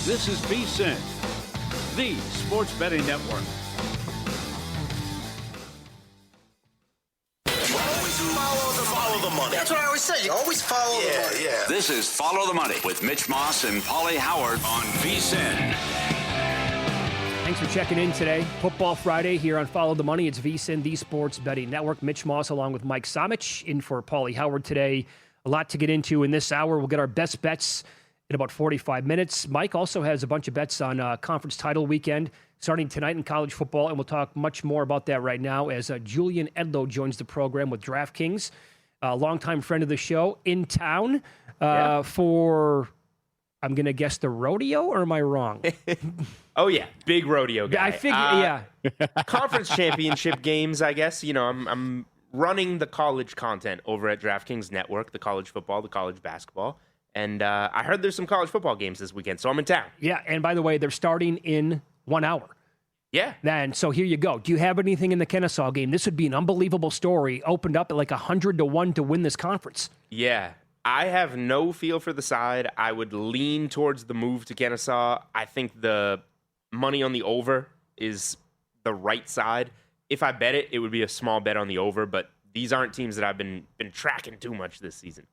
This is VSiN, the sports betting network. Follow the money. That's what I always say. You always follow the money. Yeah. This is Follow the Money with Mitch Moss and Paulie Howard on VSiN. Thanks for checking in today. Football Friday here on Follow the Money. It's VSiN, the sports betting network. Mitch Moss along with Mike Somich in for Paulie Howard today. A lot to get into in this hour. We'll get our best bets in about 45 minutes. Mike also has a bunch of bets on conference title weekend starting tonight in college football, and we'll talk much more about that right now as Julian Edlow joins the program with DraftKings, a longtime friend of the show, in town for, I'm going to guess, the rodeo, or am I wrong? Oh, yeah. Big rodeo guy. I figure, Conference championship games, I guess. You know, I'm running the college content over at DraftKings Network, the college football, the college basketball. And I heard there's some college football games this weekend, so I'm in town. Yeah, and by the way, they're starting in 1 hour. Yeah. And so here you go. Do you have anything in the Kennesaw game? This would be an unbelievable story. Opened up at like 100-1 to win this conference. Yeah. I have no feel for the side. I would lean towards the move to Kennesaw. I think the money on the over is the right side. If I bet it, it would be a small bet on the over, but these aren't teams that I've been tracking too much this season.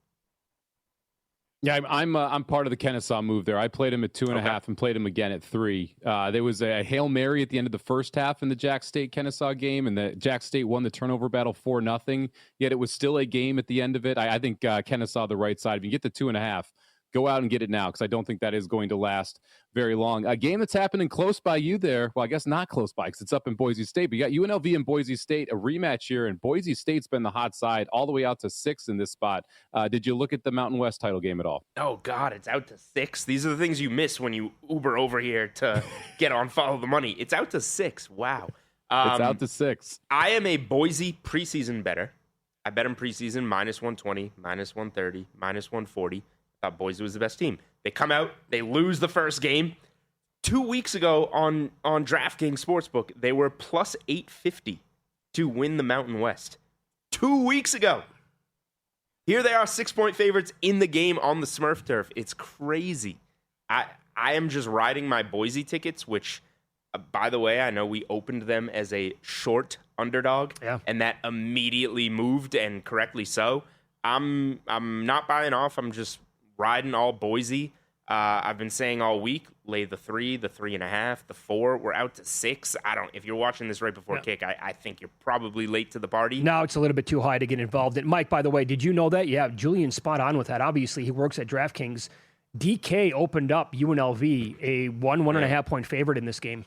Yeah, I'm part of the Kennesaw move there. I played him at 2.5 and played him again at 3. There was a Hail Mary at the end of the first half in the Jack State-Kennesaw game, and the Jack State won the turnover battle 4-0, yet it was still a game at the end of it. I think Kennesaw the right side. If you get the 2.5, go out and get it now, because I don't think that is going to last very long. A game that's happening close by you there, well, I guess not close by, because it's up in Boise State, but you got UNLV and Boise State, a rematch here, and Boise State's been the hot side all the way out to 6 in this spot. Did you look at the Mountain West title game at all? Oh, God, it's out to 6. These are the things you miss when you Uber over here to get on Follow the Money. It's out to 6. Wow. It's out to 6. I am a Boise preseason bettor. I bet them preseason -120, -130, -140. Thought Boise was the best team. They come out, they lose the first game. 2 weeks ago on DraftKings Sportsbook, they were plus 850 to win the Mountain West. 2 weeks ago. Here they are, 6-point favorites in the game on the Smurf turf. It's crazy. I am just riding my Boise tickets, which, by the way, I know we opened them as a short underdog, and that immediately moved, and correctly so. I'm not buying off. I'm just riding all Boise. I've been saying all week, lay the 3, the 3.5, the 4. We're out to 6. If you're watching this right before kick, I think you're probably late to the party. No, it's a little bit too high to get involved in. Mike, by the way, did you know that? Yeah, Julian's spot on with that. Obviously, he works at DraftKings. DK opened up UNLV a 1.5 point favorite in this game.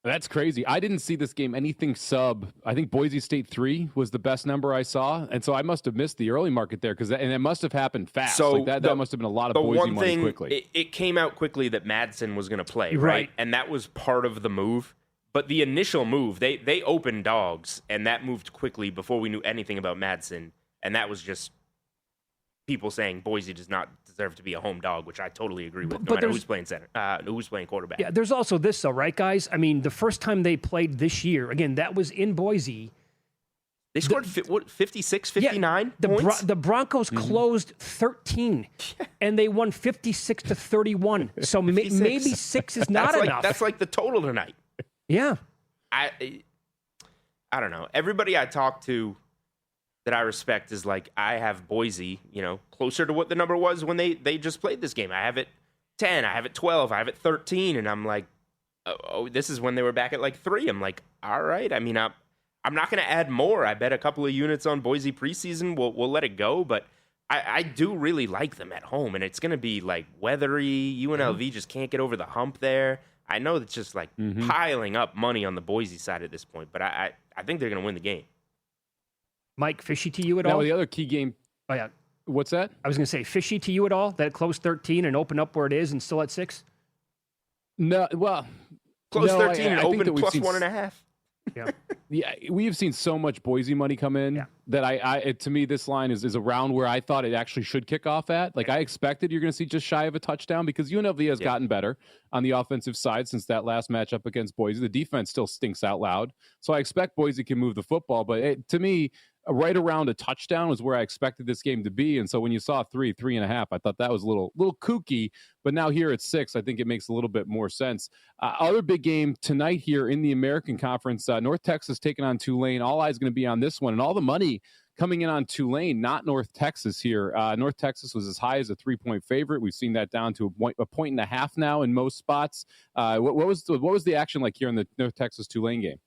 That's crazy. I didn't see this game anything sub. I think Boise State 3 was the best number I saw, and so I must have missed the early market there and it must have happened fast. So like that must have been a lot of Boise money quickly. It came out quickly that Madsen was going to play, right? And that was part of the move. But the initial move, they opened dogs, and that moved quickly before we knew anything about Madsen, and that was just people saying Boise does not deserve to be a home dog, which I totally agree with, no matter who's playing center, who's playing quarterback. Yeah, there's also this, though, right, guys? I mean, the first time they played this year, again, that was in Boise. They scored 56, 59 points? The Broncos closed 13, and they won 56-31. So maybe 6 is not enough. That's like the total tonight. Yeah. I don't know. Everybody I talk to that I respect is like, I have Boise, closer to what the number was when they just played this game. I have it 10, I have it 12, I have it 13, and I'm like, oh, this is when they were back at like 3. I'm like, all right. I mean, I'm not going to add more. I bet a couple of units on Boise preseason. We'll let it go, but I do really like them at home, and it's going to be like weathery. UNLV just can't get over the hump there. I know it's just like piling up money on the Boise side at this point, but I think they're going to win the game. Mike, fishy to you at all? No, the other key game. Oh, yeah. What's that? I was going to say, fishy to you at all? That it closed 13 and opened up where it is and still at 6? No, well. Closed 13 and opened plus 1.5. Yeah. Yeah, we've seen so much Boise money come in that to me, this line is around where I thought it actually should kick off at. Like, I expected you're going to see just shy of a touchdown because UNLV has gotten better on the offensive side since that last matchup against Boise. The defense still stinks out loud. So I expect Boise can move the football. But to me, right around a touchdown was where I expected this game to be. And so when you saw 3.5, I thought that was a little kooky. But now here at 6, I think it makes a little bit more sense. Other big game tonight here in the American Conference, North Texas taking on Tulane. All eyes going to be on this one, and all the money coming in on Tulane, not North Texas here. North Texas was as high as a 3-point favorite. We've seen that down to a point and a half now in most spots. What was the action like here in the North Texas Tulane game?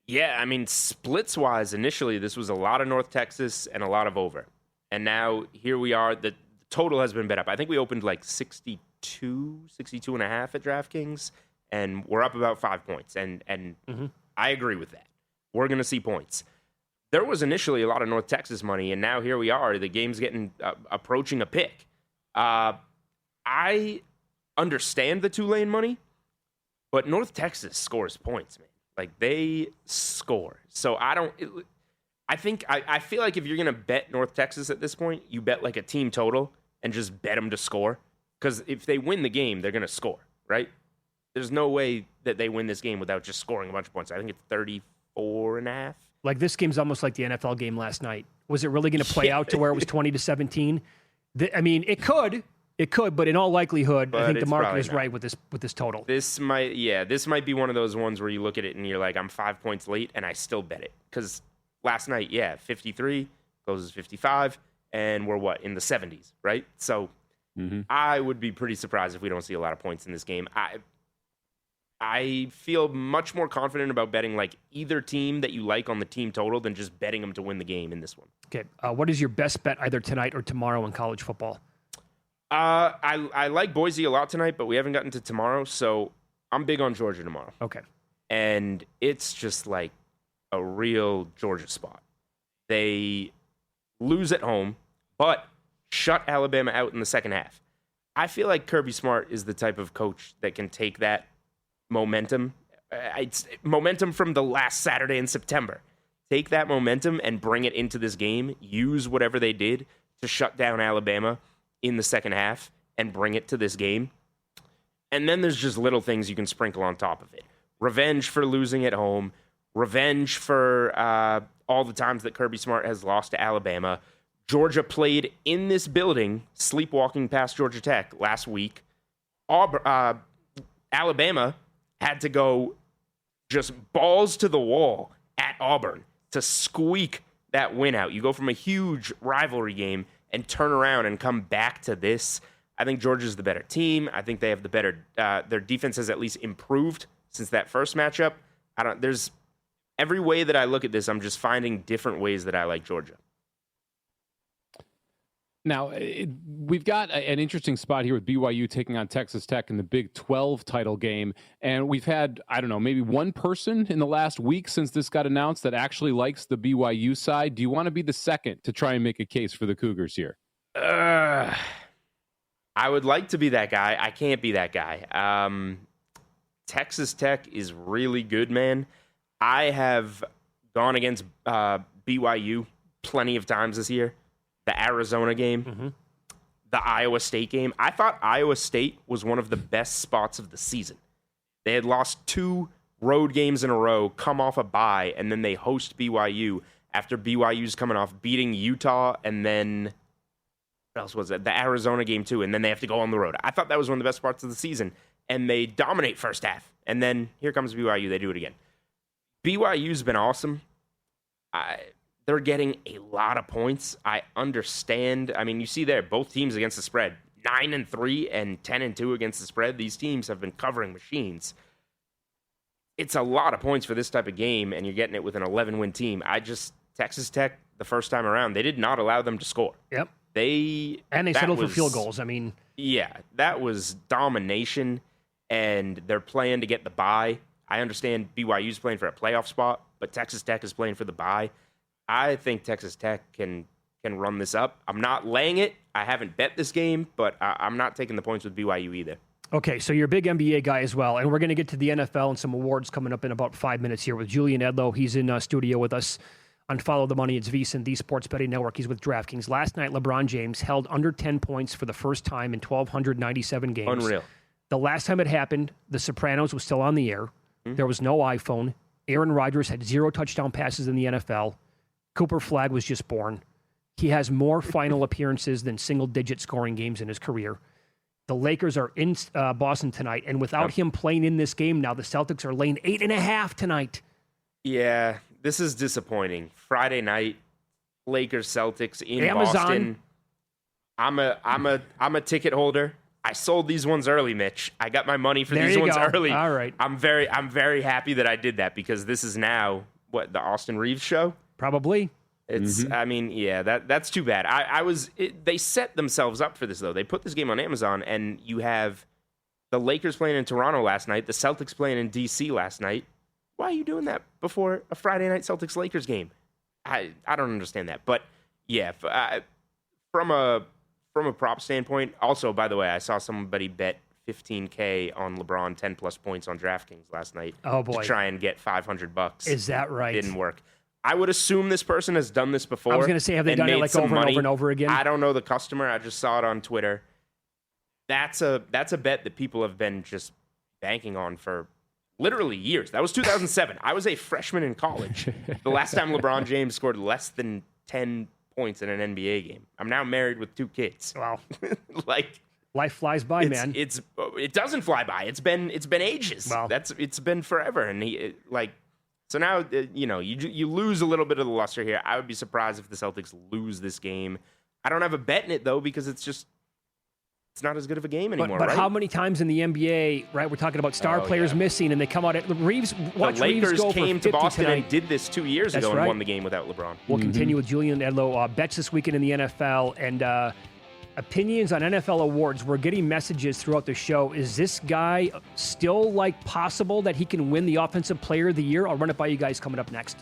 Yeah, I mean, splits-wise, initially, this was a lot of North Texas and a lot of over. And now here we are. The total has been bet up. I think we opened like 62 and a half at DraftKings, and we're up about 5 points. And I agree with that. We're going to see points. There was initially a lot of North Texas money, and now here we are. The game's getting approaching a pick. I understand the Tulane money, but North Texas scores points, man. Like, they score. So I feel like if you're going to bet North Texas at this point, you bet like a team total and just bet them to score. Because if they win the game, they're going to score, right? There's no way that they win this game without just scoring a bunch of points. I think it's 34 and a half. Like, this game's almost like the NFL game last night. Was it really going to play out to where it was 20-17? I mean, it could, but in all likelihood, I think the market is right with this total. This might be one of those ones where you look at it and you're like, I'm 5 points late, and I still bet it. Because last night, 53, closes 55, and we're in the 70s, right? So I would be pretty surprised if we don't see a lot of points in this game. I feel much more confident about betting like either team that you like on the team total than just betting them to win the game in this one. Okay, what is your best bet either tonight or tomorrow in college football? I like Boise a lot tonight, but we haven't gotten to tomorrow, so I'm big on Georgia tomorrow. Okay. And it's just like a real Georgia spot. They lose at home, but shut Alabama out in the second half. I feel like Kirby Smart is the type of coach that can take that momentum. It's momentum from the last Saturday in September. Take that momentum and bring it into this game. Use whatever they did to shut down Alabama in the second half and bring it to this game. And then there's just little things you can sprinkle on top of it. Revenge for losing at home. Revenge for all the times that Kirby Smart has lost to Alabama. Georgia played in this building, sleepwalking past Georgia Tech last week. Alabama had to go just balls to the wall at Auburn to squeak that win out. You go from a huge rivalry game and turn around and come back to this. I think Georgia's the better team. I think they have the better. Their defense has at least improved since that first matchup. There's every way that I look at this, I'm just finding different ways that I like Georgia. Now, we've got an interesting spot here with BYU taking on Texas Tech in the Big 12 title game. And we've had, I don't know, maybe one person in the last week since this got announced that actually likes the BYU side. Do you want to be the second to try and make a case for the Cougars here? I would like to be that guy. I can't be that guy. Texas Tech is really good, man. I have gone against BYU plenty of times this year. The Arizona game, the Iowa State game. I thought Iowa State was one of the best spots of the season. They had lost 2 road games in a row, come off a bye, and then they host BYU after BYU's coming off beating Utah, and then what else was it? The Arizona game too, and then they have to go on the road. I thought that was one of the best parts of the season, and they dominate first half, and then here comes BYU. They do it again. BYU's been awesome. They're getting a lot of points. I understand. I mean, you see there, both teams against the spread, 9-3 and 10-2 against the spread. These teams have been covering machines. It's a lot of points for this type of game, and you're getting it with an 11-win team. Texas Tech, the first time around, they did not allow them to score. Yep. They settled for field goals. I mean, yeah, that was domination, and they're playing to get the bye. I understand BYU's playing for a playoff spot, but Texas Tech is playing for the bye. I think Texas Tech can run this up. I'm not laying it. I haven't bet this game, but I'm not taking the points with BYU either. Okay, so you're a big NBA guy as well, and we're going to get to the NFL and some awards coming up in about 5 minutes here with Julian Edlow. He's in studio with us on Follow the Money. It's VSiN, the Sports Betting Network. He's with DraftKings. Last night, LeBron James held under 10 points for the first time in 1,297 games. Unreal. The last time it happened, The Sopranos was still on the air. There was no iPhone. Aaron Rodgers had 0 touchdown passes in the NFL. Cooper Flagg was just born. He has more final appearances than single-digit scoring games in his career. The Lakers are in Boston tonight, and without him playing in this game now, the Celtics are laying 8.5 tonight. Yeah, this is disappointing. Friday night, Lakers Celtics in Amazon. Boston. I'm a ticket holder. I sold these ones early, Mitch. I got my money for these ones early. All right. I'm very happy that I did that because this is now the Austin Reeves show. Probably. It's. I mean, yeah. That's too bad. They set themselves up for this though. They put this game on Amazon, and you have the Lakers playing in Toronto last night, the Celtics playing in DC last night. Why are you doing that before a Friday night Celtics Lakers game? I don't understand that. But yeah, from a prop standpoint, also by the way, I saw somebody bet $15K on LeBron 10+ points on DraftKings last night. Oh boy, to try and get $500. Is that right? Didn't work. I would assume this person has done this before. I was going to say, have they done it like over and over and over again? I don't know the customer. I just saw it on Twitter. That's a bet that people have been just banking on for literally years. That was 2007. I was a freshman in college. The last time LeBron James scored less than 10 points in an NBA game. I'm now married with 2 kids. Wow. Like life flies by, man. It doesn't fly by. It's been ages. Wow. It's been forever. And so now, you lose a little bit of the luster here. I would be surprised if the Celtics lose this game. I don't have a bet in it, though, because it's not as good of a game anymore, but right? how many times in the NBA, right, we're talking about star players missing, and they come out at Reeves, watch the Lakers Reeves go came for 50 to Boston tonight. and did this 2 years ago and won the game without LeBron. We'll continue with Julian Edlow. Bets this weekend in the NFL, and opinions on NFL awards. We're getting messages throughout the show. Is this guy still possible that he can win the Offensive Player of the Year? I'll run it by you guys coming up next.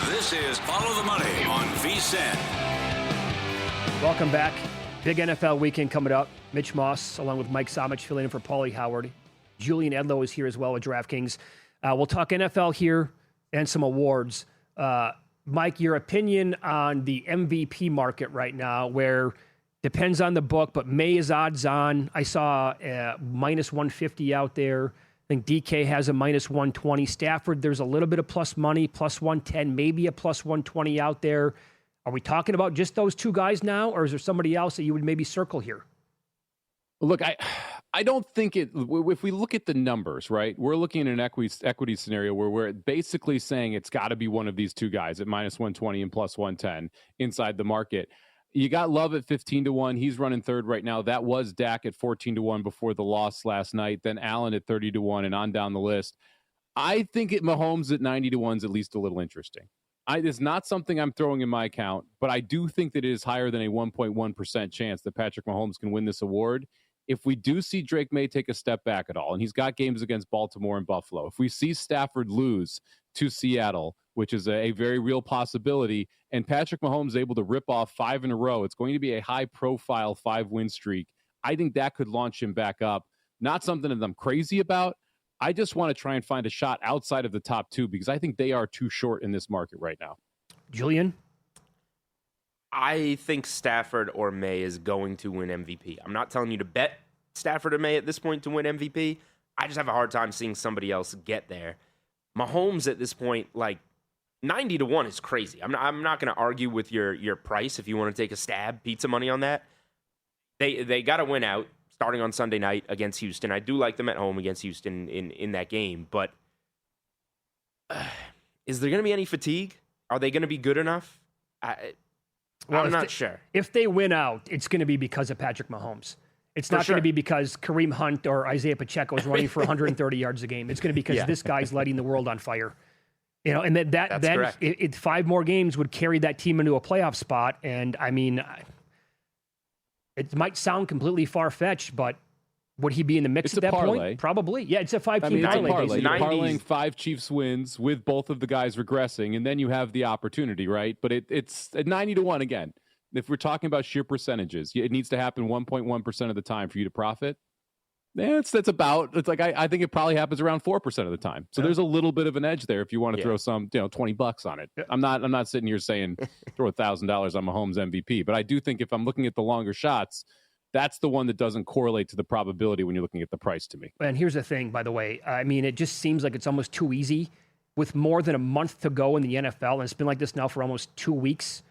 This is Follow the Money on VSiN. Welcome back. Big NFL weekend coming up. Mitch Moss, along with Mike Somich, filling in for Paulie Howard. Julian Edlow is here as well with DraftKings. We'll talk NFL here and some awards. Mike, your opinion on the MVP market right now, where depends on the book, but May is odds on. I saw minus 150 out there. I think DK has a minus 120. Stafford, there's a little bit of plus money, plus 110, maybe a plus 120 out there. Are we talking about just those two guys now, or is there somebody else that you would maybe circle here? Look, I don't think it. If we look at the numbers, right, we're looking at an equity scenario where we're basically saying it's got to be one of these two guys at minus 120 and plus 110 inside the market. You got Love at 15-1. He's running third right now. That was Dak at 14-1 before the loss last night. Then Allen at 30-1 and on down the list. I think Mahomes at 90-1 is at least a little interesting. It's not something I'm throwing in my account, but I do think that it is higher than a 1.1% chance that Patrick Mahomes can win this award. If we do see Drake May take a step back at all, and he's got games against Baltimore and Buffalo, if we see Stafford lose to Seattle, which is a very real possibility, and Patrick Mahomes able to rip off 5 in a row, it's going to be a high-profile 5-win streak. I think that could launch him back up. Not something that I'm crazy about. I just want to try and find a shot outside of the top 2 because I think they are too short in this market right now. Julian? I think Stafford or May is going to win MVP. I'm not telling you to bet Stafford or May at this point to win MVP. I just have a hard time seeing somebody else get there. Mahomes at this point, 90-1 is crazy. I'm not going to argue with your price if you want to take a stab, pizza money on that. They got to win out starting on Sunday night against Houston. I do like them at home against Houston in that game, but is there going to be any fatigue? Are they going to be good enough? I'm not sure. If they win out, it's going to be because of Patrick Mahomes. It's not going to be because Kareem Hunt or Isaiah Pacheco is running for 130 yards a game. It's going to be because this guy's lighting the world on fire. And that 5 more games would carry that team into a playoff spot. And I mean, it might sound completely far-fetched, but would he be in the mix at that point? Probably. Yeah, it's a 5-team parlay. You're parlaying 5 Chiefs wins with both of the guys regressing, and then you have the opportunity, right? But it's at 90-1 again. If we're talking about sheer percentages, it needs to happen 1.1% of the time for you to profit. That's about. It's like I think it probably happens around 4% of the time. So there's a little bit of an edge there if you want to throw some, $20 on it. I'm not sitting here saying throw $1,000 on Mahomes MVP, but I do think if I'm looking at the longer shots, that's the one that doesn't correlate to the probability when you're looking at the price to me. And here's the thing, by the way. I mean, it just seems like it's almost too easy with more than a month to go in the NFL, and it's been like this now for almost 2 weeks.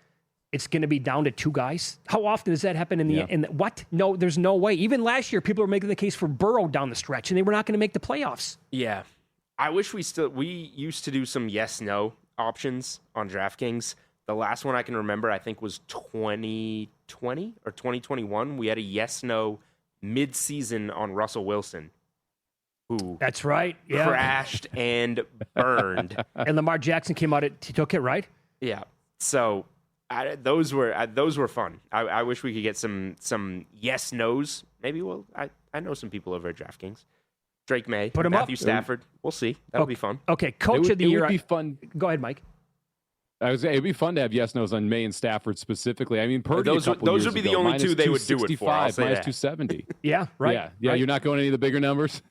It's going to be down to 2 guys. How often does that happen in the what? No, there's no way. Even last year, people were making the case for Burrow down the stretch, and they were not going to make the playoffs. Yeah. I wish we used to do some yes-no options on DraftKings. The last one I can remember, I think, was 2020 or 2021. We had a yes-no mid-season on Russell Wilson, who that's right, crashed and burned. And Lamar Jackson came out, he took it, right? Yeah. So those were fun. I wish we could get some yes nos. Maybe I know some people over at DraftKings. Drake May, put him Matthew up. Stafford. We'll see. That'll be fun. Okay, Coach of the Year. It would be fun. Go ahead, Mike. It'd be fun to have yes nos on May and Stafford specifically. I mean, Purdy. Those would be the only two they would do it for. Minus 270. Yeah, right. Yeah. Right. You're not going any of the bigger numbers.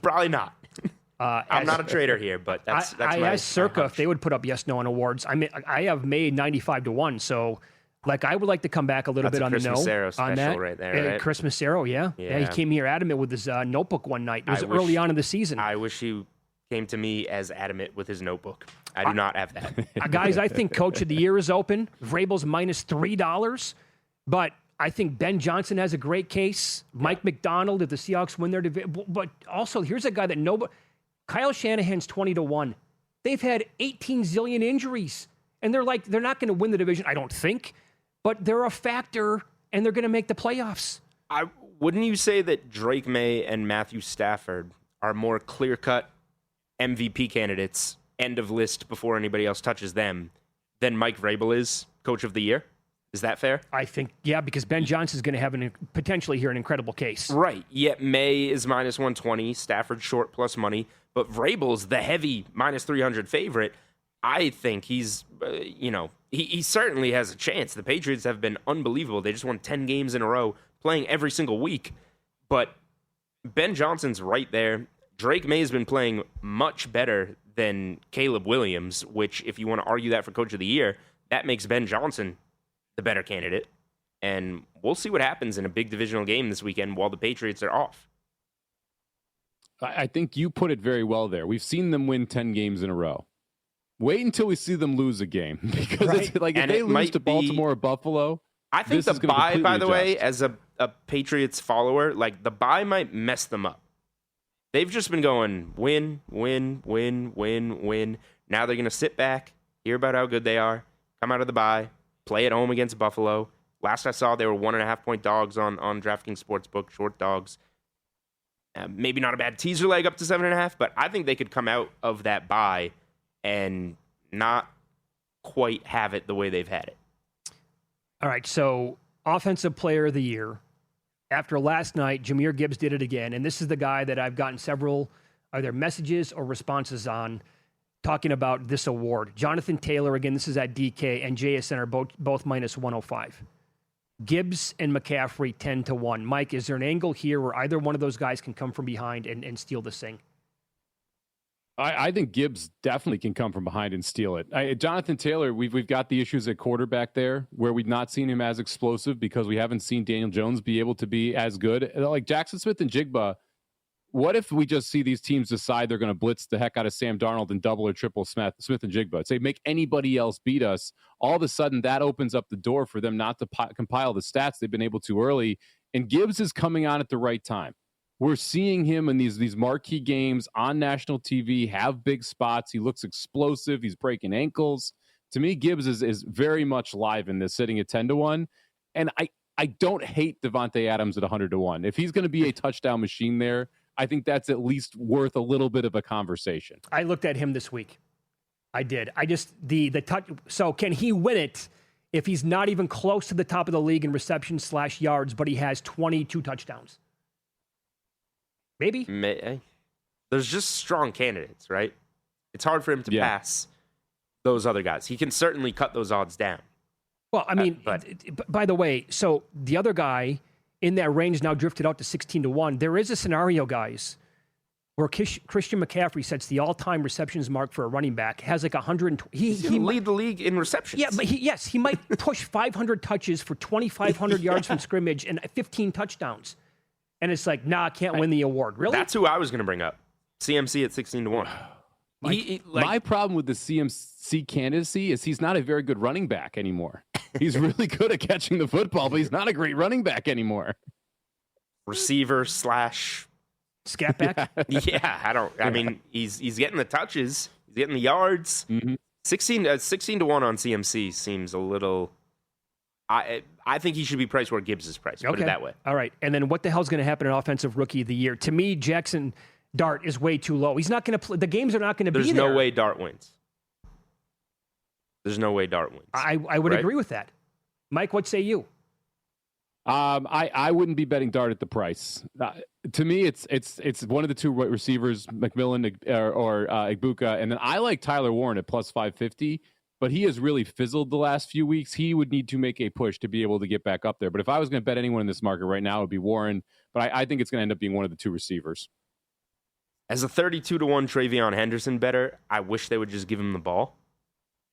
Probably not. I'm not a trader here, but that's I asked Circa if they would put up yes no on awards. I mean, I have made 95-1, so I would like to come back a little bit on the no on that. Right there, right? Chris Massaro, yeah. He came here adamant with his notebook one night. It was early on in the season. I wish he came to me as adamant with his notebook. I do not have that. Guys, I think Coach of the Year is open. Vrabel's minus $3, but I think Ben Johnson has a great case. Mike McDonald, if the Seahawks win their division. But also, here's a guy that nobody... Kyle Shanahan's 20-1. They've had 18 zillion injuries, and they're not going to win the division, I don't think, but they're a factor, and they're going to make the playoffs. Wouldn't you say that Drake May and Matthew Stafford are more clear-cut MVP candidates, end of list before anybody else touches them, than Mike Vrabel is Coach of the Year? Is that fair? I think, yeah, because Ben Johnson's going to have potentially here an incredible case. Right. Yet May is minus 120, Stafford short plus money, but Vrabel's the heavy minus 300 favorite. I think he's, he certainly has a chance. The Patriots have been unbelievable. They just won 10 games in a row, playing every single week. But Ben Johnson's right there. Drake May has been playing much better than Caleb Williams, which, if you want to argue that for Coach of the Year, that makes Ben Johnson the better candidate. And we'll see what happens in a big divisional game this weekend while the Patriots are off. I think you put it very well there. We've seen them win 10 games in a row. Wait until we see them lose a game, because it's like if they lose to Baltimore or Buffalo. I think the bye, by the way, as a Patriots follower, the bye might mess them up. They've just been going win, win, win, win, win. Now they're going to sit back, hear about how good they are, come out of the bye, play at home against Buffalo. Last I saw, they were 1.5-point dogs on DraftKings Sportsbook, short dogs. Maybe not a bad teaser leg up to 7.5, but I think they could come out of that bye and not quite have it the way they've had it. All right, so Offensive Player of the Year. After last night, Jahmyr Gibbs did it again, and this is the guy that I've gotten several either messages or responses on talking about this award. Jonathan Taylor, again, this is at DK, and JSN are both minus 105. Gibbs and McCaffrey 10-1. Mike, is there an angle here where either one of those guys can come from behind and steal this thing? I think Gibbs definitely can come from behind and steal it. Jonathan Taylor, we've got the issues at quarterback there where we've not seen him as explosive because we haven't seen Daniel Jones be able to be as good. Like Jackson Smith and Jigba, what if we just see these teams decide they're going to blitz the heck out of Sam Darnold and double or triple Smith and Jigba? Say, make anybody else beat us. All of a sudden, that opens up the door for them not to compile the stats they've been able to early. And Gibbs is coming on at the right time. We're seeing him in these marquee games on national TV, have big spots. He looks explosive. He's breaking ankles. To me, Gibbs is very much live in this, sitting at 10-1. And I don't hate Devontae Adams at 100-1. If he's going to be a touchdown machine there, I think that's at least worth a little bit of a conversation. I looked at him this week. I did. I just, the touch. So can he win it if he's not even close to the top of the league in receptions/yards, but he has 22 touchdowns? Maybe. There's just strong candidates, right? It's hard for him to pass those other guys. He can certainly cut those odds down. Well, I mean, by the way, so the other guy in that range, now drifted out to 16-1. There is a scenario, guys, where Christian McCaffrey sets the all-time receptions mark for a running back, has like 100. He lead the league in receptions. Yeah, but he might push 500 touches for 2,500 yards from scrimmage and 15 touchdowns. And it's like, nah, I can't win the award. Really? That's who I was going to bring up. CMC at 16-1. My problem with the CMC candidacy is he's not a very good running back anymore. He's really good at catching the football, but he's not a great running back anymore. Receiver / scat back? Yeah, I mean, he's getting the touches. He's getting the yards. Mm-hmm. 16-1 on CMC seems a little... I think he should be priced where Gibbs is priced. Put it that way. All right. And then what the hell's going to happen in Offensive Rookie of the Year? To me, Jackson Dart is way too low. He's not going to play. The games are not going to be there. There's no way Dart wins. There's no way Dart wins. I would agree with that. Mike, what say you? I wouldn't be betting Dart at the price. To me, it's one of the two receivers, McMillan or Igbuka, and then I like Tyler Warren at plus 550. But he has really fizzled the last few weeks. He would need to make a push to be able to get back up there. But if I was going to bet anyone in this market right now, it would be Warren. But I think it's going to end up being one of the two receivers. As a 32-1 Travion Henderson better, I wish they would just give him the ball.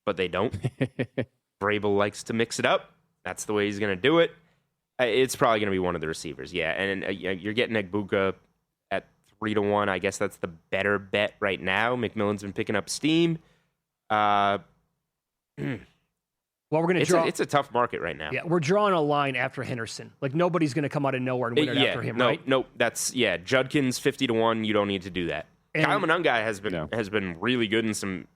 But they don't. Vrabel likes to mix it up. That's the way he's going to do it. It's probably going to be one of the receivers, yeah. And you're getting Igbuka at 3-1. I guess that's the better bet right now. McMillan's been picking up steam. Well, we're going to draw. It's a tough market right now. Yeah, we're drawing a line after Henderson. Like, nobody's going to come out of nowhere and win it after him, right? No, that's, Judkins 50-1. You don't need to do that. And Kyle Monangai has been really good in some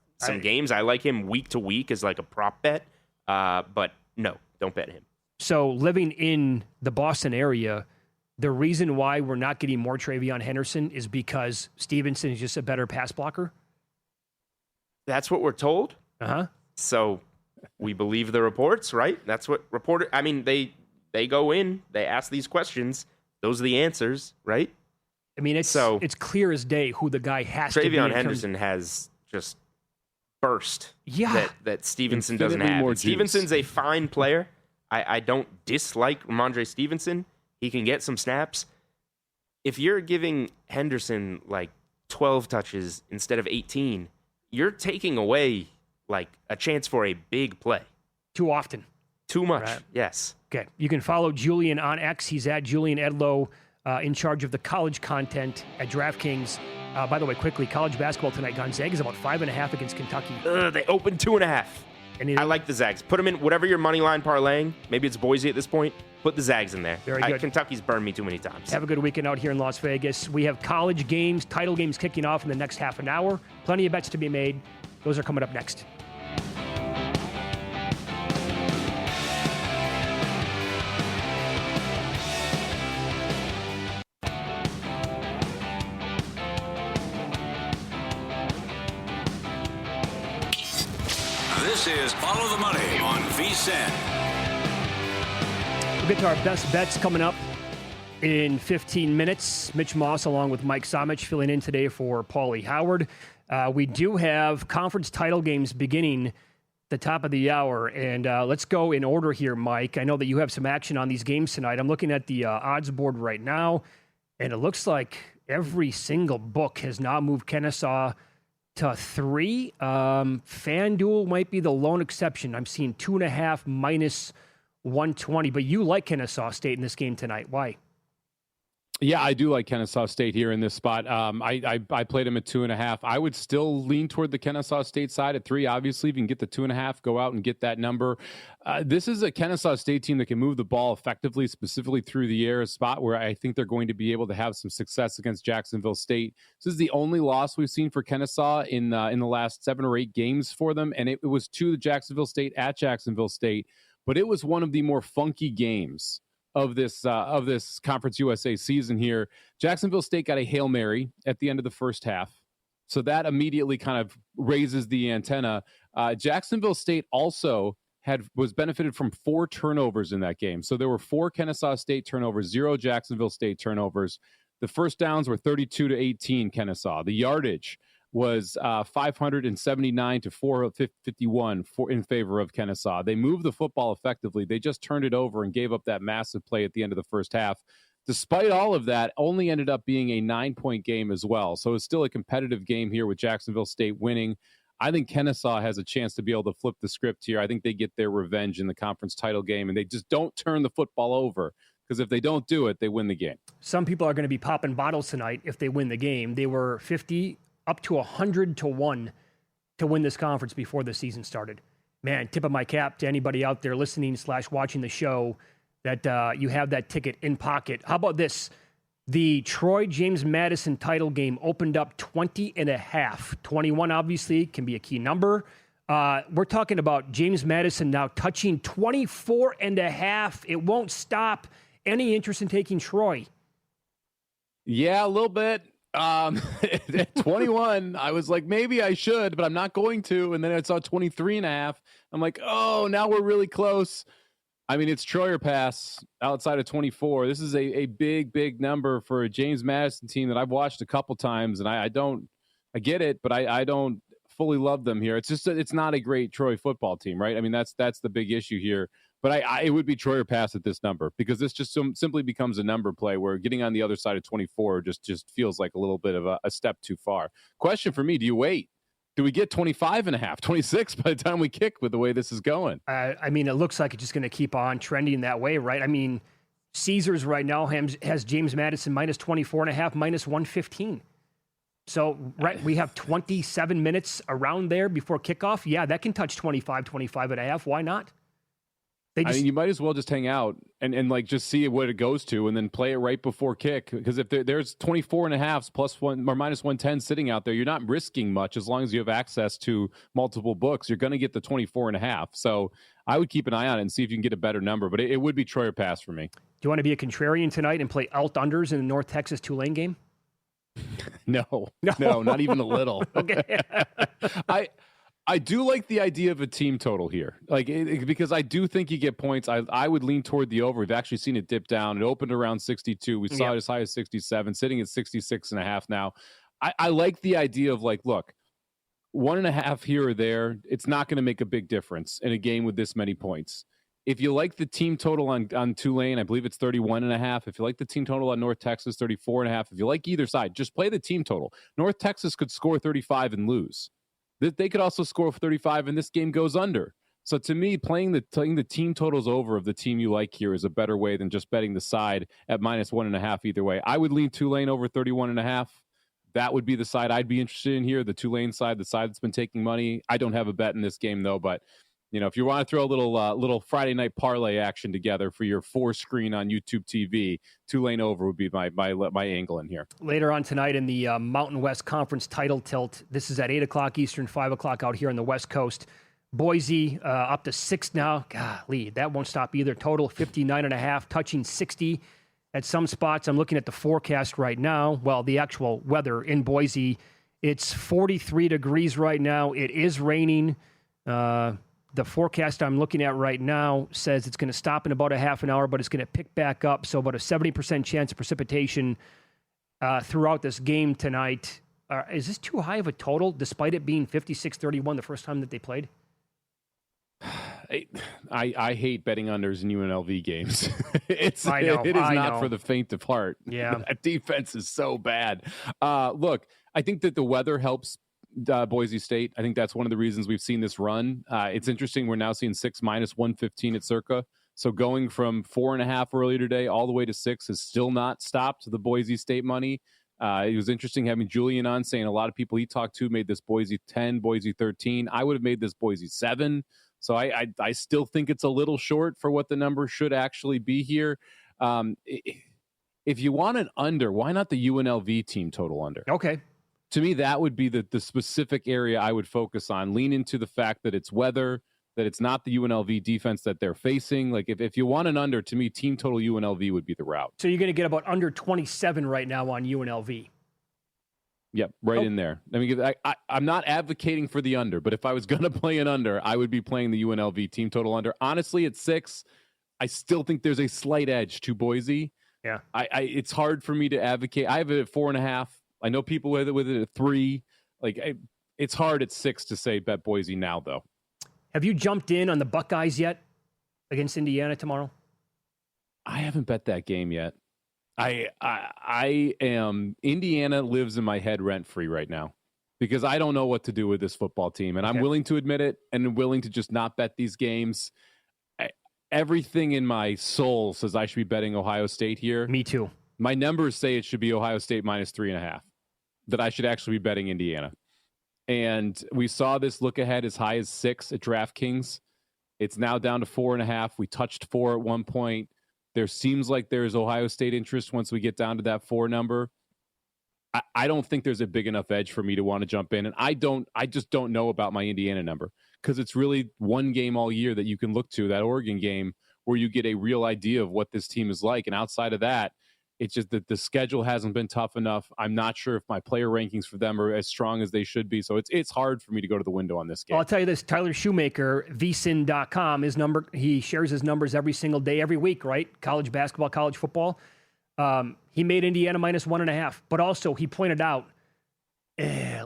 games. I like him week to week as like a prop bet. But no, don't bet him. So living in the Boston area, the reason why we're not getting more Travion Henderson is because Stevenson is just a better pass blocker? That's what we're told. Uh-huh. So we believe the reports, right? That's what reported. I mean, they go in, they ask these questions. Those are the answers, right? I mean, it's clear as day who the guy has to be. Travion Henderson has just burst. Yeah. That Stevenson doesn't have. Stevenson's a fine player. I don't dislike Ramondre Stevenson. He can get some snaps. If you're giving Henderson like 12 touches instead of 18, you're taking away like a chance for a big play. Too often. Too much, right. Yes. Okay. You can follow Julian on X. He's at Julian Edlow, in charge of the college content at DraftKings. By the way, quickly, college basketball tonight. Gonzaga's about 5.5 against Kentucky. They opened 2.5. I like the Zags. Put them in whatever your money line parlaying. Maybe it's Boise at this point. Put the Zags in there. Very good. Kentucky's burned me too many times. Have a good weekend out here in Las Vegas. We have college games, title games kicking off in the next half an hour. Plenty of bets to be made. Those are coming up next. This is Follow the Money on VSiN. We'll get to our best bets coming up in 15 minutes. Mitch Moss along with Mike Somich filling in today for Paulie Howard. We do have conference title games beginning the top of the hour. And let's go in order here, Mike. I know that you have some action on these games tonight. I'm looking at the odds board right now, and it looks like every single book has now moved Kennesaw to 3. FanDuel might be the lone exception. I'm seeing 2.5 minus 120. But you like Kennesaw State in this game tonight. Why? Yeah, I do like Kennesaw State here in this spot. I played them at 2.5. I would still lean toward the Kennesaw State side at 3. Obviously, if you can get the 2.5, go out and get that number. This is a Kennesaw State team that can move the ball effectively, specifically through the air, a spot where I think they're going to be able to have some success against Jacksonville State. This is the only loss we've seen for Kennesaw in the last 7 or 8 games for them, and it was to the Jacksonville State at Jacksonville State. But it was one of the more funky games of this Conference USA season here. Jacksonville State got a Hail Mary at the end of the first half. So that immediately kind of raises the antenna. Jacksonville State also was benefited from 4 turnovers in that game. So there were 4 Kennesaw State turnovers, 0 Jacksonville State turnovers. The first downs were 32-18 Kennesaw. The yardage was 579 to 451 in favor of Kennesaw. They moved the football effectively. They just turned it over and gave up that massive play at the end of the first half. Despite all of that, only ended up being a 9-point game as well. So it's still a competitive game here with Jacksonville State winning. I think Kennesaw has a chance to be able to flip the script here. I think they get their revenge in the conference title game, and they just don't turn the football over, because if they don't do it, they win the game. Some people are going to be popping bottles tonight if they win the game. They were 50 up to 100 to 1 to win this conference before the season started. Man, tip of my cap to anybody out there listening / watching the show that you have that ticket in pocket. How about this? The Troy James Madison title game opened up 20.5. 21 obviously can be a key number. We're talking about James Madison now touching 24.5. It won't stop. Any interest in taking Troy? Yeah, a little bit. At 21, I was like, maybe I should, but I'm not going to. And then I saw 23.5. I'm like, oh, now we're really close. I mean, it's Troy or pass outside of 24. This is a big, big number for a James Madison team that I've watched a couple times, and I get it, but I don't fully love them here. It's just, it's not a great Troy football team, right? I mean, that's the big issue here. But it would be Troy or pass at this number, because this just simply becomes a number play where getting on the other side of 24 just feels like a little bit of a step too far. Question for me, do you wait? Do we get 25.5, 26 by the time we kick with the way this is going? I mean, it looks like it's just going to keep on trending that way, right? I mean, Caesars right now has James Madison minus 24.5, minus 115. So, right, we have 27 minutes around there before kickoff. Yeah, that can touch 25.5. Why not? I mean, you might as well just hang out and like just see what it goes to and then play it right before kick. Because if there's 24.5 plus one or minus 110 sitting out there, you're not risking much as long as you have access to multiple books. You're going to get the 24.5. So I would keep an eye on it and see if you can get a better number. But it would be Troy or pass for me. Do you want to be a contrarian tonight and play alt unders in the North Texas Tulane game? No, not even a little. Okay. I do like the idea of a team total here, because I do think you get points. I would lean toward the over. We've actually seen it dip down. It opened around 62. We saw it as high as 67, sitting at 66.5 now. I like the idea of like, look, 1.5 here or there, it's not going to make a big difference in a game with this many points. If you like the team total on Tulane, I believe it's 31.5. If you like the team total on North Texas, 34.5. If you like either side, just play the team total. North Texas could score 35 and lose. They could also score 35 and this game goes under. So to me, playing the team totals over of the team you like here is a better way than just betting the side at minus 1.5 either way. I would lean Tulane over 31.5. That would be the side I'd be interested in here, the Tulane side, the side that's been taking money. I don't have a bet in this game though, but you know, if you want to throw a little Friday night parlay action together for your 4-screen on YouTube TV, Tulane over would be my angle in here. Later on tonight in the Mountain West Conference title tilt, this is at 8 o'clock Eastern, 5 o'clock out here on the West Coast. Boise up to 6 now. Golly, that won't stop either. Total 59.5, touching 60 at some spots. I'm looking at the forecast right now. Well, the actual weather in Boise, it's 43 degrees right now. It is raining. The forecast I'm looking at right now says it's going to stop in about a half an hour, but it's going to pick back up. So about a 70% chance of precipitation throughout this game tonight. Is this too high of a total, despite it being 56-31 the first time that they played? I hate betting unders in UNLV games. It is not for the faint of heart. Yeah. That defense is so bad. Look, I think that the weather helps Boise State. I think that's one of the reasons we've seen this run. It's interesting. We're now seeing 6 minus 115 at Circa. So going from 4.5 earlier today all the way to 6 has still not stopped the Boise State money. It was interesting having Julian on saying a lot of people he talked to made this Boise 10, Boise 13. I would have made this Boise 7. So I still think it's a little short for what the number should actually be here. If you want an under, why not the UNLV team total under? Okay. To me, that would be the specific area I would focus on. Lean into the fact that it's weather, that it's not the UNLV defense that they're facing. Like if you want an under, to me, team total UNLV would be the route. So you're going to get about under 27 right now on UNLV. Yep, right in there. I mean, I'm not advocating for the under, but if I was going to play an under, I would be playing the UNLV team total under. Honestly, at 6, I still think there's a slight edge to Boise. Yeah, it's hard for me to advocate. I have it at 4.5. I know people with it at 3. It's hard at 6 to say bet Boise now, though. Have you jumped in on the Buckeyes yet against Indiana tomorrow? I haven't bet that game yet. I am Indiana lives in my head rent free right now because I don't know what to do with this football team, and I'm willing to admit it and willing to just not bet these games. Everything in my soul says I should be betting Ohio State here. Me too. My numbers say it should be Ohio State minus 3.5. That I should actually be betting Indiana. And we saw this look ahead as high as 6 at DraftKings. It's now down to 4.5. We touched 4 at one point. There seems like there's Ohio State interest once we get down to that 4 number. I don't think there's a big enough edge for me to want to jump in. And I just don't know about my Indiana number because it's really one game all year that you can look to, that Oregon game, where you get a real idea of what this team is like. And outside of that, it's just that the schedule hasn't been tough enough. I'm not sure if my player rankings for them are as strong as they should be. So it's hard for me to go to the window on this game. Well, I'll tell you this, Tyler Shoemaker, vsin.com, he shares his numbers every single day, every week, right? College basketball, college football. He made Indiana minus 1.5, but also he pointed out,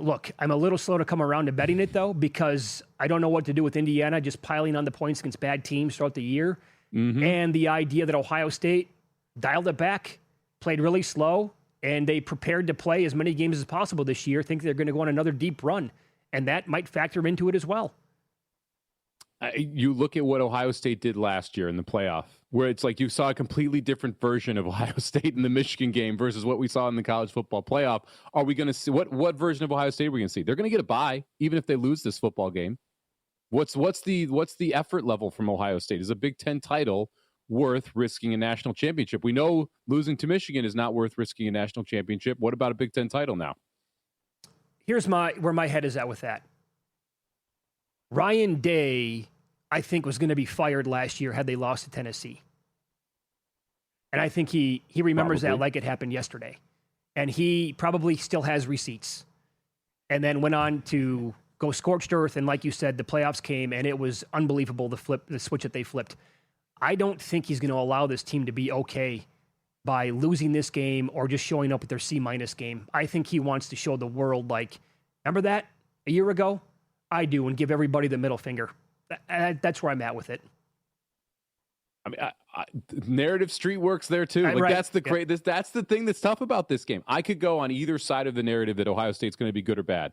look, I'm a little slow to come around to betting it though, because I don't know what to do with Indiana, just piling on the points against bad teams throughout the year. Mm-hmm. And the idea that Ohio State dialed it back, played really slow, and they prepared to play as many games as possible this year, think they're going to go on another deep run. And that might factor into it as well. You look at what Ohio State did last year in the playoff, where it's like you saw a completely different version of Ohio State in the Michigan game versus what we saw in the college football playoff. Are we going to see what version of Ohio State are we going to see? They're going to get a bye, even if they lose this football game. What's the effort level from Ohio State? Is a Big Ten title worth risking a national championship? We know losing to Michigan is not worth risking a national championship. What about a Big Ten title now? Here's where my head is at with that. Ryan Day, I think, was going to be fired last year had they lost to Tennessee. And I think he remembers that like it happened yesterday. And he probably still has receipts. And then went on to go scorched earth. And like you said, the playoffs came, and it was unbelievable, the switch that they flipped. I don't think he's going to allow this team to be okay by losing this game or just showing up with their C- game. I think he wants to show the world, like, remember that a year ago? I do, and give everybody the middle finger. That's where I'm at with it. I mean, narrative street works there too. Like right. That's the thing that's tough about this game. I could go on either side of the narrative that Ohio State's going to be good or bad.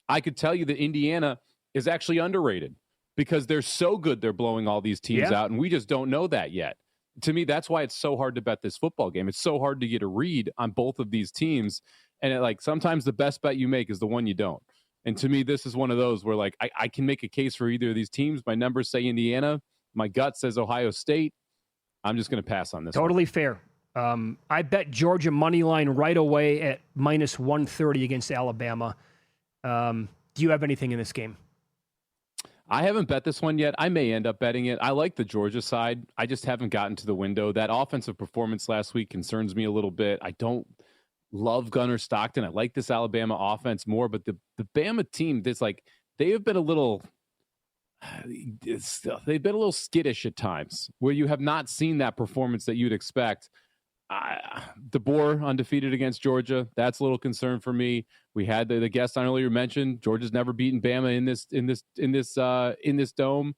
I could tell you that Indiana is actually underrated because they're so good they're blowing all these teams out, and we just don't know that yet. To me, that's why it's so hard to bet this football game. It's so hard to get a read on both of these teams, and sometimes the best bet you make is the one you don't. And to me, this is one of those where I can make a case for either of these teams. My numbers say Indiana. My gut says Ohio State. I'm just going to pass on this. Totally fair. I bet Georgia money line right away at minus 130 against Alabama. Do you have anything in this game? I haven't bet this one yet. I may end up betting it. I like the Georgia side. I just haven't gotten to the window. That offensive performance last week concerns me a little bit. I don't love Gunnar Stockton. I like this Alabama offense more, but the Bama team, they have been a little skittish at times where you have not seen that performance that you'd expect. DeBoer undefeated against Georgia. That's a little concern for me. We had the guest on earlier mentioned Georgia's never beaten Bama in this dome.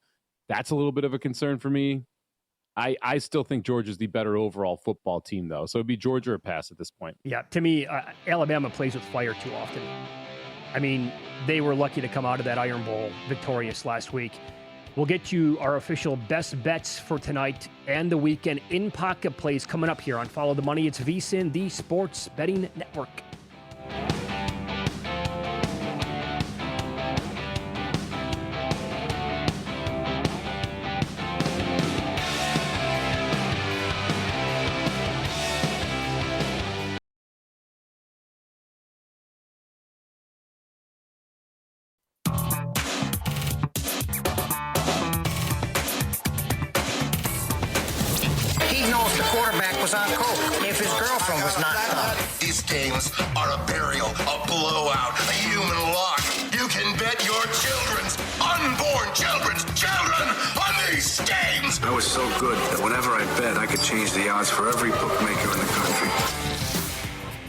That's a little bit of a concern for me. I still think Georgia's the better overall football team, though. So it'd be Georgia or pass at this point. Yeah, to me, Alabama plays with fire too often. I mean, they were lucky to come out of that Iron Bowl victorious last week. We'll get you our official best bets for tonight and the weekend in pocket plays coming up here on Follow the Money. It's VSiN, the Sports Betting Network. On coke if his girlfriend was not done. These games are a burial, a blowout, a human lock. You can bet your unborn children's children on these games. I was so good that whenever I bet, I could change the odds for every bookmaker in the country.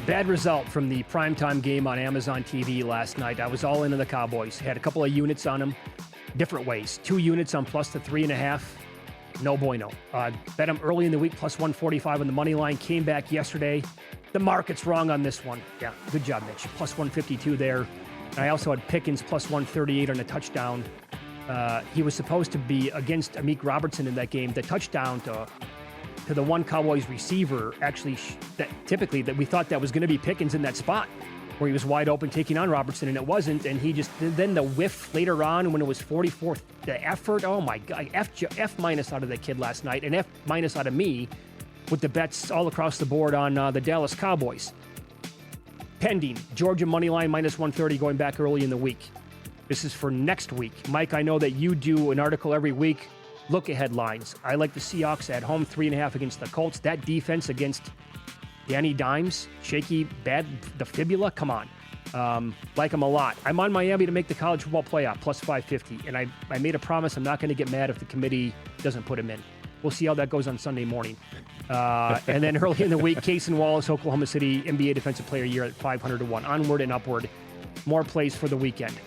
Bad result from the primetime game on Amazon TV last night. I was all into the Cowboys. Had a couple of units on them, different ways. 2 units on plus the 3.5. No bueno. Bet them early in the week, plus 145 on the money line. Came back yesterday. The market's wrong on this one. Yeah, good job, Mitch. Plus 152 there. And I also had Pickens plus 138 on a touchdown. He was supposed to be against Amik Robertson in that game. The touchdown to the one Cowboys receiver, actually, typically that we thought that was going to be Pickens in that spot where he was wide open taking on Robertson, and it wasn't. And he just, then the whiff later on when it was 44th, the effort, oh my God, F minus out of the kid last night, and F minus out of me with the bets all across the board on the Dallas Cowboys. Pending, Georgia money line minus 130 going back early in the week. This is for next week. Mike, I know that you do an article every week. Look ahead lines. I like the Seahawks at home, 3.5 against the Colts. That defense against Danny Dimes, shaky, bad, the fibula, come on. Like them a lot. I'm on Miami to make the college football playoff, plus 550. And I made a promise I'm not going to get mad if the committee doesn't put him in. We'll see how that goes on Sunday morning. And then early in the week, Cason Wallace, Oklahoma City, NBA Defensive Player of the Year at 500 to 1. Onward and upward. More plays for the weekend.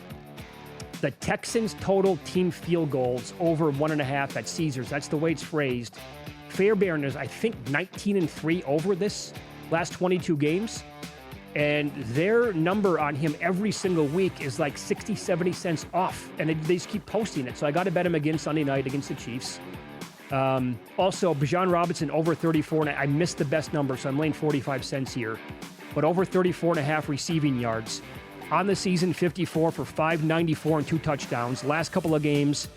The Texans total team field goals over 1.5 at Caesars. That's the way it's phrased. Fairbairn is, I think, 19-3 over this last 22 games. And their number on him every single week is like 60, 70 cents off. And they just keep posting it. So I got to bet him again Sunday night against the Chiefs. Also, Bijan Robinson over 34. And I missed the best number, so I'm laying 45 cents here. But over 34.5 receiving yards. On the season, 54 for 594 and 2 touchdowns. Last couple of games,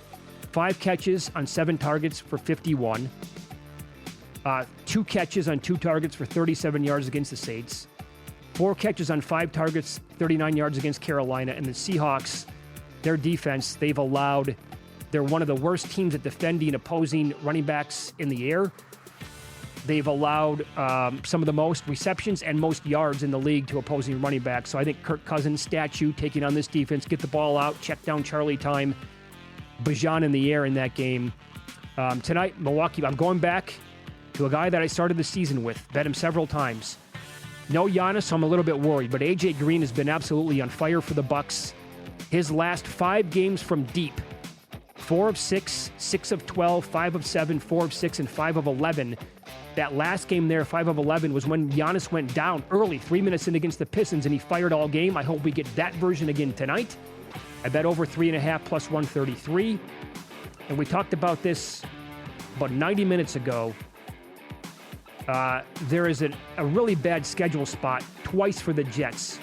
5 catches on 7 targets for 51. 2 catches on 2 targets for 37 yards against the Saints. 4 catches on 5 targets, 39 yards against Carolina. And the Seahawks, their defense, they're one of the worst teams at defending opposing running backs in the air. They've allowed some of the most receptions and most yards in the league to opposing running backs. So I think Kirk Cousins' statue taking on this defense, get the ball out, check down Charlie time. Bijan in the air in that game. Tonight, Milwaukee, I'm going back to a guy that I started the season with. Bet him several times. No Giannis, so I'm a little bit worried. But A.J. Green has been absolutely on fire for the Bucks. His last 5 games from deep. 4 of 6, 6 of 12, 5 of 7, 4 of 6, and 5 of 11. That last game there, 5 of 11, was when Giannis went down early, 3 minutes in against the Pistons, and he fired all game. I hope we get that version again tonight. I bet over 3.5 plus 133. And we talked about this about 90 minutes ago. There is a really bad schedule spot twice for the Jets.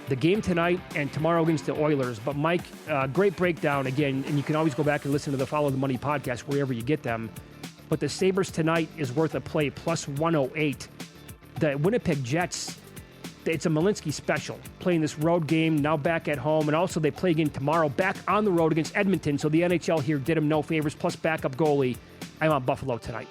The game tonight and tomorrow against the Oilers. But Mike, great breakdown again, and you can always go back and listen to the Follow the Money podcast wherever you get them. But the Sabres tonight is worth a play, plus 108. The Winnipeg Jets, it's a Malinsky special, playing this road game, now back at home. And also they play again tomorrow, back on the road against Edmonton. So the NHL here did them no favors, plus backup goalie. I'm on Buffalo tonight.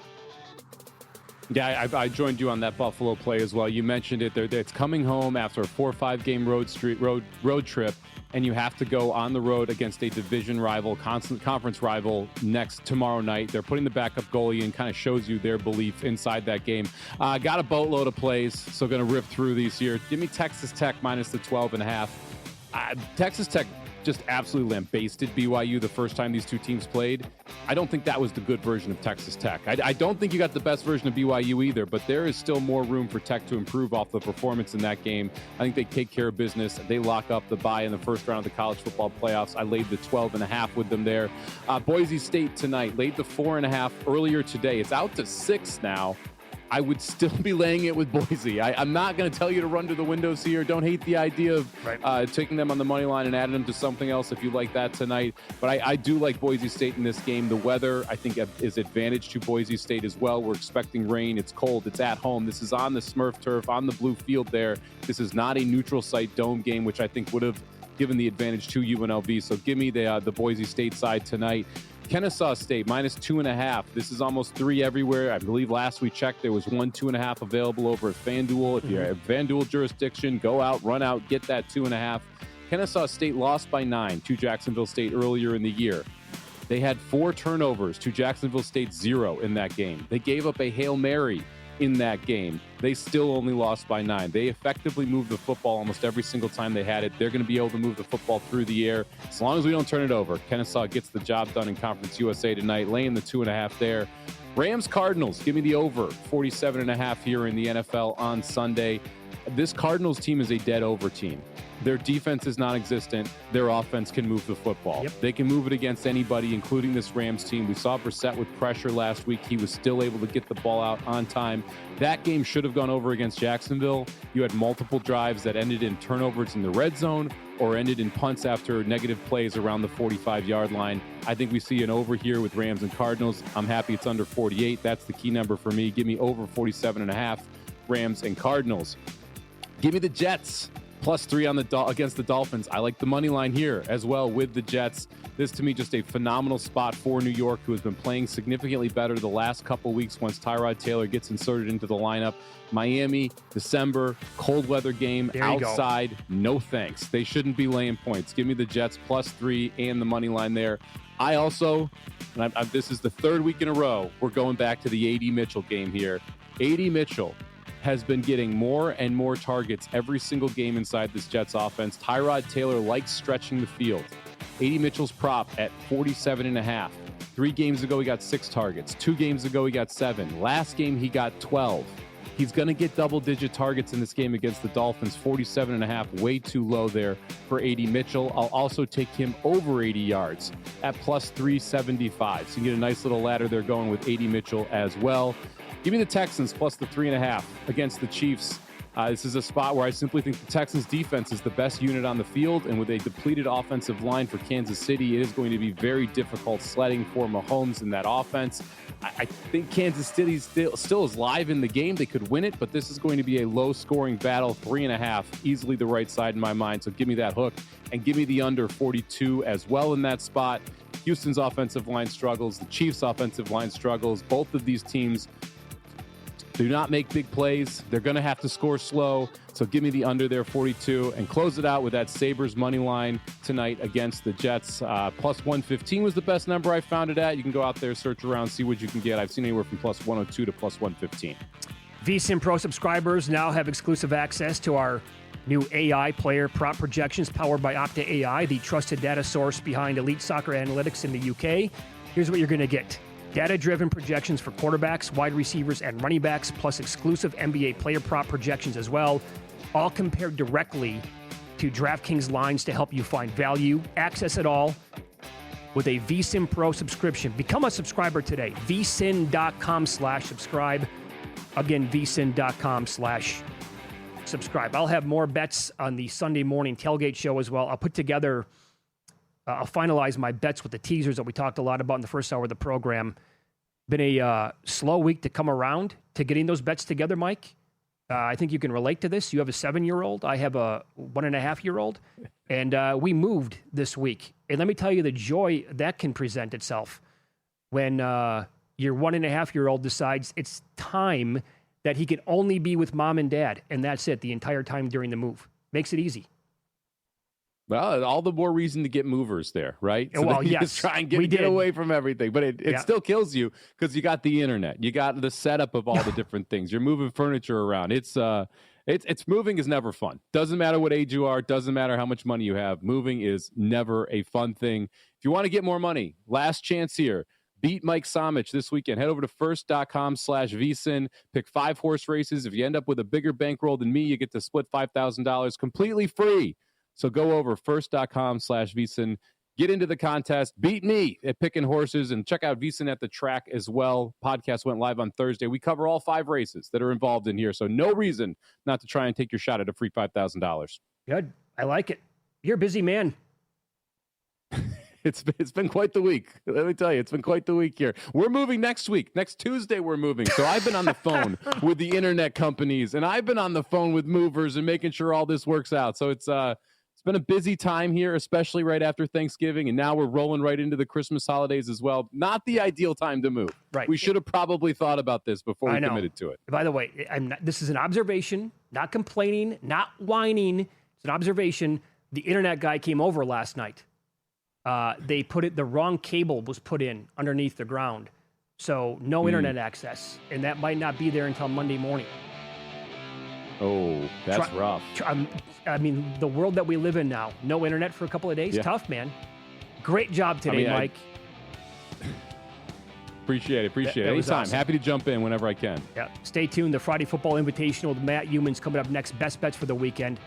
Yeah, I joined you on that Buffalo play as well. You mentioned it. It's coming home after a 4 or 5 game road trip, and you have to go on the road against a division rival, conference rival tomorrow night. They're putting the backup goalie in, kind of shows you their belief inside that game. Got a boatload of plays, so going to rip through these here. Give me Texas Tech minus the 12.5. Texas Tech just absolutely lambasted BYU the first time these two teams played. I don't think that was the good version of Texas Tech. I don't think you got the best version of BYU either, but there is still more room for Tech to improve off the performance in that game. I think they take care of business. They lock up the bye in the first round of the college football playoffs. I laid the 12.5 with them there. Boise State tonight, laid the 4.5 earlier today. It's out to 6 now. I would still be laying it with Boise. I'm not going to tell you to run to the windows here. Don't hate the idea of taking them on the money line and adding them to something else if you like that tonight. But I do like Boise State in this game. The weather, I think, is advantage to Boise State as well. We're expecting rain. It's cold. It's at home. This is on the Smurf turf, on the blue field there. This is not a neutral site dome game, which I think would have given the advantage to UNLV. So give me the Boise State side tonight. Kennesaw State, minus 2.5. This is almost 3 everywhere. I believe last we checked, there was 1 2.5 available over at FanDuel. If you're at FanDuel jurisdiction, go out, run out, get that 2.5. Kennesaw State lost by 9 to Jacksonville State earlier in the year. They had 4 turnovers to Jacksonville State 0 in that game. They gave up a Hail Mary in that game. They still only lost by 9. They effectively moved the football almost every single time they had it. They're going to be able to move the football through the air as long as we don't turn it over. Kennesaw gets the job done in Conference USA tonight, laying the 2.5 there. Rams Cardinals, give me the over 47.5 here in the NFL on Sunday. This Cardinals team is a dead over team. Their defense is non-existent. Their offense can move the football. Yep. They can move it against anybody, including this Rams team. We saw Brissett with pressure last week. He was still able to get the ball out on time. That game should have gone over against Jacksonville. You had multiple drives that ended in turnovers in the red zone or ended in punts after negative plays around the 45-yard line. I think we see an over here with Rams and Cardinals. I'm happy it's under 48. That's the key number for me. Give me over 47.5, Rams and Cardinals. Give me the Jets. +3 on against the Dolphins. I like the money line here as well with the Jets. This, to me, just a phenomenal spot for New York, who has been playing significantly better the last couple weeks once Tyrod Taylor gets inserted into the lineup. Miami, December, cold weather game, outside. No thanks. They shouldn't be laying points. Give me the Jets +3 and the money line there. I also, and this is the third week in a row, we're going back to the A.D. Mitchell game here. A.D. Mitchell has been getting more and more targets every single game inside this Jets offense. Tyrod Taylor likes stretching the field. A.D. Mitchell's prop at 47.5. 3 games ago, he got 6 targets. 2 games ago, he got 7. Last game, he got 12. He's going to get double-digit targets in this game against the Dolphins. 47.5, way too low there for A.D. Mitchell. I'll also take him over 80 yards at +375. So you can get a nice little ladder there going with A.D. Mitchell as well. Give me the Texans plus the 3.5 against the Chiefs. This is a spot where I simply think the Texans defense is the best unit on the field, and with a depleted offensive line for Kansas City, it is going to be very difficult sledding for Mahomes in that offense. I think Kansas City still is live in the game. They could win it, but this is going to be a low-scoring battle. 3.5, easily the right side in my mind. So give me that hook, and give me the under 42 as well in that spot. Houston's offensive line struggles. The Chiefs' offensive line struggles. Both of these teams do not make big plays. They're going to have to score slow. So give me the under there, 42, and close it out with that Sabres money line tonight against the Jets. +115 was the best number I found it at. You can go out there, search around, see what you can get. I've seen anywhere from +102 to +115. VSiN Pro subscribers now have exclusive access to our new AI player prop projections powered by Okta AI, the trusted data source behind elite soccer analytics in the UK. Here's what you're going to get. Data-driven projections for quarterbacks, wide receivers, and running backs, plus exclusive NBA player prop projections as well, all compared directly to DraftKings lines to help you find value. Access it all with a VSiN Pro subscription. Become a subscriber today. vsin.com/subscribe. Again, vsin.com/subscribe. I'll have more bets on the Sunday morning tailgate show as well. I'll finalize my bets with the teasers that we talked a lot about in the first hour of the program. Been a slow week to come around to getting those bets together, Mike. I think you can relate to this. You have a 7-year-old. I have a 1.5-year-old. And we moved this week. And let me tell you the joy that can present itself when your 1.5-year-old decides it's time that he can only be with mom and dad. And that's it the entire time during the move. Makes it easy. Well, all the more reason to get movers there, right? So well, yes. Just try and get away from everything. But it still kills you because you got the internet. You got the setup of all the different things. You're moving furniture around. It's moving is never fun. Doesn't matter what age you are. Doesn't matter how much money you have. Moving is never a fun thing. If you want to get more money, last chance here. Beat Mike Somich this weekend. Head over to first.com/vsin. Pick 5 horse races. If you end up with a bigger bankroll than me, you get to split $5,000 completely free. So go over first.com/vsin, get into the contest, beat me at picking horses, and check out VSiN at the track as well. Podcast went live on Thursday. We cover all 5 races that are involved in here, so no reason not to try and take your shot at a free $5,000. Good. I like it. You're a busy man. It's been quite the week. Let me tell you, it's been quite the week here. We're moving next week. Next Tuesday, we're moving. So I've been on the phone with the internet companies, and I've been on the phone with movers and making sure all this works out. So it's been a busy time here, especially right after Thanksgiving, and now we're rolling right into the Christmas holidays as well. Not the ideal time to move. Right. We should have probably thought about this before we committed to it. By the way, this is an observation, not complaining, not whining. It's an observation. The internet guy came over last night. The wrong cable was put in underneath the ground. So no internet access, and that might not be there until Monday morning. Oh, that's rough. I mean, the world that we live in now, no internet for a couple of days, tough, man. Great job today, Mike. Appreciate it. Anytime. Awesome. Happy to jump in whenever I can. Yeah. Stay tuned. The Friday Football Invitational with Matt Humans coming up next. Best bets for the weekend.